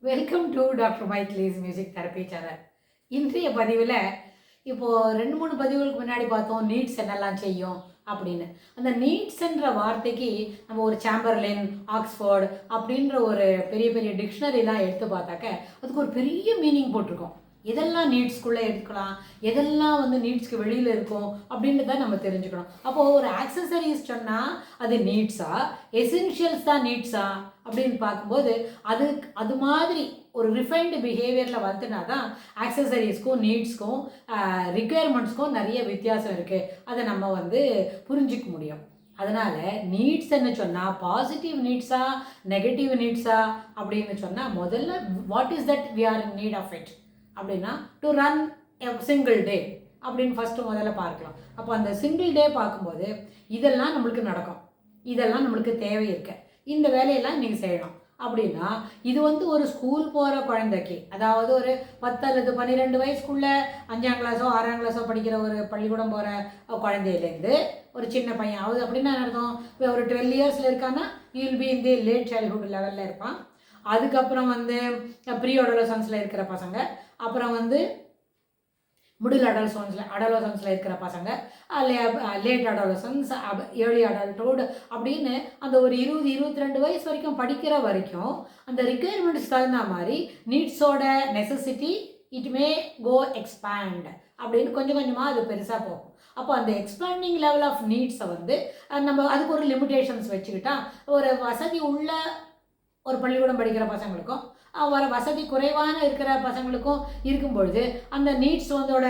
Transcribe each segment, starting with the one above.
Welcome to doctor மைக்லீஸ் music therapy channel. இன்றைய பதிவில் இப்போது 2-3 பதிவுகளுக்கு முன்னாடி பார்த்தோம் நீட்ஸ் என்னெல்லாம் செய்யும் அப்படின்னு. அந்த நீட்ஸ்ன்ற வார்த்தைக்கு நம்ம ஒரு சாம்பர்லின், ஆக்ஸ்ஃபோர்டு அப்படின்ற ஒரு பெரிய பெரிய டிக்ஷனரிலாம் எடுத்து பார்த்தாக்க அதுக்கு ஒரு பெரிய மீனிங் போட்டிருக்கோம். எதெல்லாம் நீட்ஸ்குள்ளே எடுத்துக்கலாம், எதெல்லாம் வந்து நீட்ஸ்க்கு வெளியில் இருக்கும் அப்படின்றத நம்ம தெரிஞ்சுக்கணும். அப்போது ஒரு ஆக்சசரிஸ் சொன்னால் அது நீட்ஸா, எசென்ஷியல்ஸ் தான் நீட்ஸா அப்படின்னு பார்க்கும்போது அது மாதிரி ஒரு ரிஃபைன்டு பிஹேவியரில் வந்துனா தான் ஆக்சசரிஸ்க்கும் நீட்ஸ்க்கும் ரிக்குயர்மெண்ட்ஸ்க்கும் நிறைய வித்தியாசம் இருக்குது. அதை நம்ம வந்து புரிஞ்சிக்க முடியும். அதனால் நீட்ஸ்ன்னு சொன்னால் பாசிட்டிவ் நீட்ஸா, நெகட்டிவ் நீட்ஸா அப்படின்னு சொன்னால் முதல்ல what is that we are in need of it அப்படின்னா to run a single day அப்படின்னு ஃபஸ்ட்டு முதல்ல பார்க்கலாம். அப்போ அந்த சிங்கிள் டே பார்க்கும்போது இதெல்லாம் நம்மளுக்கு நடக்கும், இதெல்லாம் நம்மளுக்கு தேவை இருக்கு, இந்த வேலையெல்லாம் நீங்கள் செய்யணும் அப்படின்னா இது வந்து ஒரு ஸ்கூல் போகிற குழந்தைக்கு, அதாவது ஒரு 10 அல்லது 12 வயசுக்குள்ளே 5ஆம் கிளாஸோ 6ஆம் கிளாஸோ படிக்கிற ஒரு பள்ளிக்கூடம் போகிற குழந்தையிலேருந்து ஒரு சின்ன பையன் ஆகுது அப்படின்னா அர்த்தம் ஒரு 12 இயர்ஸில் இருக்கான்னா you will be in the late childhood லெவலில் இருப்பான். அதுக்கப்புறம் வந்து ப்ரீ அடோலசன்ஸில் இருக்கிற பசங்க, அப்புறம் வந்து மிடில் அடோலசன்ஸில் இருக்கிற பசங்க, லேட் அடோலசன்ஸ், ஏர்லி அடல்ட்ஹுட் அப்படின்னு அந்த ஒரு 20-22 வயசு வரைக்கும் படிக்கிற வரைக்கும் அந்த ரிக்குயர்மெண்ட்ஸ் தகுந்த மாதிரி நீட்ஸோட necessity it may go expand அப்படின்னு கொஞ்சம் கொஞ்சமாக அது பெருசாக போகும். அப்போ அந்த எக்ஸ்பேண்டிங் லெவல் ஆஃப் நீட்ஸை வந்து நம்ம அதுக்கு ஒரு லிமிட்டேஷன்ஸ் வச்சுக்கிட்டா ஒரு வசதி உள்ள ஒரு பள்ளிக்கூடம் படிக்கிற பசங்களுக்கும் வர வசதி குறைவான இருக்கிற பசங்களுக்கும் இருக்கும் பொழுது அந்த நீட்ஸ் வந்தோட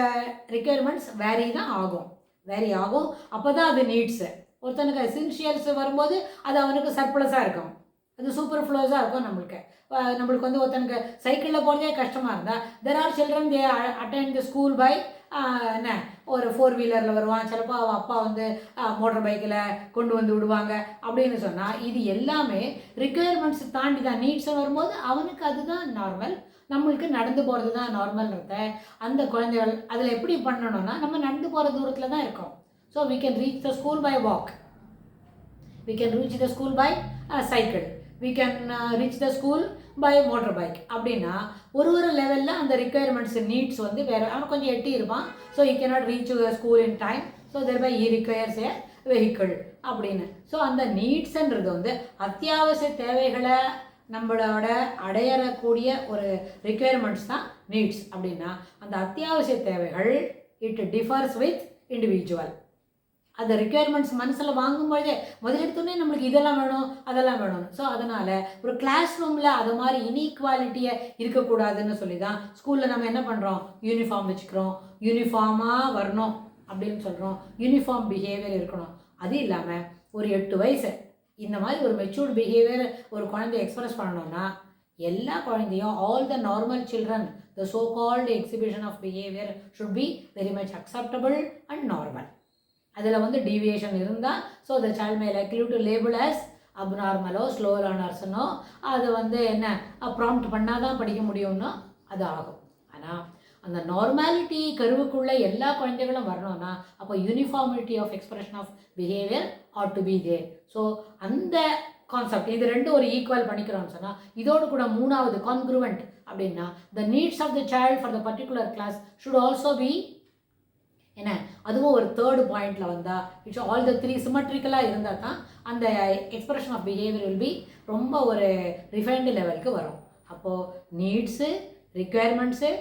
ரிக்குயர்மெண்ட்ஸ் வேரி ஆகும். அப்போ தான் அது நீட்ஸு. ஒருத்தனுக்கு எசென்ஷியல்ஸ் வரும்போது அது அவனுக்கு சர்ப்ளஸாக இருக்கும், அது சூப்பர் ஃப்ளோஸாக இருக்கும். நம்மளுக்கு வந்து ஒருத்தனுக்கு சைக்கிளில் போகிறதே கஷ்டமாக இருந்தால் there are children they attend the school by என்ன ஒரு 4 வீலரில் வருவான், சிலப்போ அவள் அப்பா வந்து மோட்டர் பைக்கில் கொண்டு வந்து விடுவாங்க அப்படின்னு சொன்னால் இது எல்லாமே ரிக்குயர்மெண்ட்ஸ் தாண்டி தான் நீட்ஸ் வரும்போது அவனுக்கு அதுதான் நார்மல், நம்மளுக்கு நடந்து போகிறது தான் நார்மல்ன்றத அந்த குழந்தைகள் அதில் எப்படி பண்ணணும்னா நம்ம நடந்து போகிற தூரத்தில் தான் இருக்கோம். So we can reach the school by walk, we can reach the school by cycle, we can reach the school by motorbike அப்படின்னா ஒரு லெவலில் அந்த ரிக்குயர்மெண்ட்ஸ் நீட்ஸ் வந்து வேறு. அவன் கொஞ்சம் எட்டி இருப்பான், so he cannot reach school in time, so thereby he requires a vehicle அப்படின்னு. ஸோ அந்த நீட்ஸ்ன்றது வந்து அத்தியாவசிய தேவைகளை நம்மளோட அடையறக்கூடிய ஒரு ரிக்குயர்மெண்ட்ஸ் தான் நீட்ஸ். அப்படின்னா அந்த அத்தியாவசிய தேவைகள் இட் டிஃபர்ஸ் வித் இண்டிவிஜுவல். அந்த ரிக்குயர்மெண்ட்ஸ் மனசில் வாங்கும்போதே முதலெடுத்தோடனே நம்மளுக்கு இதெல்லாம் வேணும் அதெல்லாம் வேணும். ஸோ அதனால் ஒரு கிளாஸ் ரூமில் அது மாதிரி இன்இக்வாலிட்டியை இருக்கக்கூடாதுன்னு சொல்லி தான் ஸ்கூலில் நம்ம என்ன பண்ணுறோம், யூனிஃபார்ம் வச்சுக்கிறோம், யூனிஃபார்மாக வரணும் அப்படின்னு சொல்கிறோம், யூனிஃபார்ம் பிஹேவியர் இருக்கணும். அது இல்லாமல் ஒரு 8 வயசு இந்த மாதிரி ஒரு மெச்சூர்டு பிஹேவியர் ஒரு குழந்தைய எக்ஸ்பிரஸ் பண்ணணும்னா எல்லா குழந்தையும் all the normal children the so called exhibition of behaviour should be very much acceptable and normal. அதில் வந்து டீவியேஷன் இருந்தால் so the child may likely to label as அப்நார்மலோ ஸ்லோ லேர்னர்ஸ்னோ அது வந்து என்ன ப்ராம்ப்ட் பண்ணால் தான் படிக்க முடியும்னோ அது ஆகும். ஆனால் அந்த நார்மாலிட்டி கருவுக்குள்ளே எல்லா குழந்தைகளும் வரணும்னா அப்போ uniformity of expression of behaviour ought to be there. So அந்த கான்செப்ட் இது ரெண்டும் ஒரு ஈக்குவல் பண்ணிக்கிறோம்னு சொன்னால் இதோடு கூட 3வது கான்க்ரூவெண்ட் அப்படின்னா the needs of the child for the particular class should also be என்ன, அதுவும் ஒரு 3rd பாயிண்டில் வந்தால் இட்ஸ் ஆல் த 3 சிமெட்ரிக்கலாக இருந்தால் தான் அந்த expression of behaviour will be ரொம்ப ஒரு ரிஃபைன்டு லெவலுக்கு வரும். அப்போது நீட்ஸு ரிக்குயர்மெண்ட்ஸு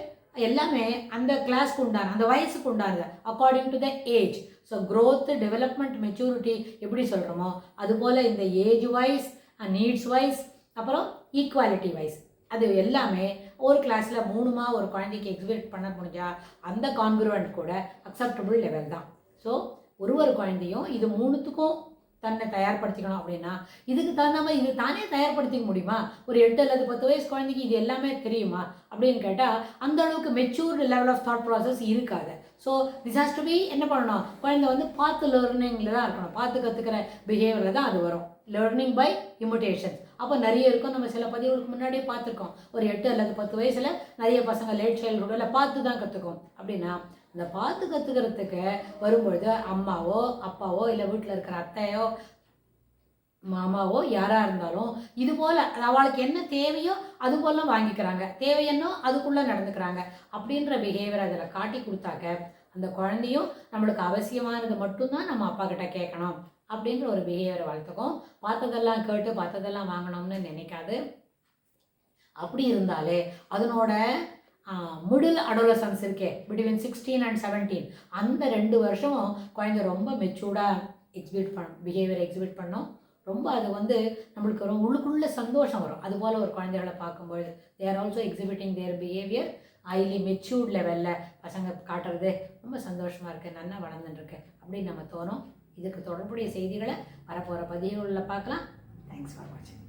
எல்லாமே அந்த கிளாஸ்க்கு உண்டான அந்த வயசுக்கு உண்டானது according to the age. So growth, development, maturity எப்படி சொல்கிறோமோ அதுபோல் இந்த ஏஜ் வைஸ், நீட்ஸ் வைஸ், அப்புறம் ஈக்குவாலிட்டி வைஸ் அது எல்லாமே ஒரு கிளாஸில் 3மா ஒரு குழந்தைக்கு எக்ஸிபிட் பண்ண முடிஞ்சால் அந்த கான்க்ரூவெண்ட் கூட அக்செப்டபுள் லெவல் தான். ஸோ ஒரு குழந்தையும் இது 3த்துக்கும் தன்னை தயார்படுத்திக்கணும். அப்படின்னா இதுக்கு தகுந்த மாதிரி இது தானே தயார்படுத்திக்க முடியுமா? ஒரு 8 அல்லது 10 வயசு குழந்தைக்கு இது எல்லாமே தெரியுமா அப்படின்னு கேட்டால் அந்த அளவுக்கு matured level of thought process இருக்காது. So this has to be என்ன பண்ணணும், குழந்தை வந்து பார்த்து லேர்னிங்கில் தான் இருக்கணும், பார்த்து கற்றுக்கிற பிஹேவியரில் தான் அது வரும். லேர்னிங் பை இமிட்டேஷன்ஸ் அப்போ நிறைய இருக்கும். நம்ம சில பதிவுகளுக்கு முன்னாடியே பார்த்துருக்கோம், ஒரு 8 அல்லது 10 வயசில் நிறைய பசங்க லேட் சைல்ட்ஹுட்டில் பார்த்து தான் கற்றுக்கும். அப்படின்னா அந்த பார்த்து கற்றுக்கிறதுக்கு வரும்பொழுது அம்மாவோ அப்பாவோ இல்லை வீட்டில் இருக்கிற அத்தையோ மாமாவோ யாராக இருந்தாலும் இது போல் அவளுக்கு என்ன தேவையோ அது போல வாங்கிக்கிறாங்க, தேவையன்னோ அதுக்குள்ளே நடந்துக்கிறாங்க அப்படின்ற பிஹேவியர் அதில் காட்டி கொடுத்தாக்க அந்த குழந்தையும் நம்மளுக்கு அவசியமானது மட்டும்தான் நம்ம அப்பா கிட்ட கேட்கணும் அப்படின்ற ஒரு பிஹேவியரை வளர்த்துக்கும். பார்த்ததெல்லாம் கேட்டு பார்த்ததெல்லாம் வாங்கணும்னு நினைக்காது. அப்படி இருந்தாலே அதனோட மிடில் அடோலசன்ஸ் இருக்கே, பிட்வீன் 16 and 17, அந்த 2 வருஷமும் குழந்தை ரொம்ப மெச்சூர்டாக பிஹேவியர் எக்ஸிபிட் பண்ணும். ரொம்ப அது வந்து நம்மளுக்கு ரொம்ப உள்ளுக்குள்ள சந்தோஷம் வரும். அதுபோல் ஒரு குழந்தைகளை பார்க்கும்பொழுது they are also exhibiting there behaviour highly matured லெவலில் பசங்க காட்டுறது ரொம்ப சந்தோஷமாக இருக்குது, நல்லா வளர்ந்துட்டுருக்கு அப்படின்னு நம்ம தோணும். இதுக்கு தொடர்புடைய செய்திகளை வரப்போகிற பதிவுகளில் பார்க்கலாம். தேங்க்ஸ் ஃபார் வாட்சிங்.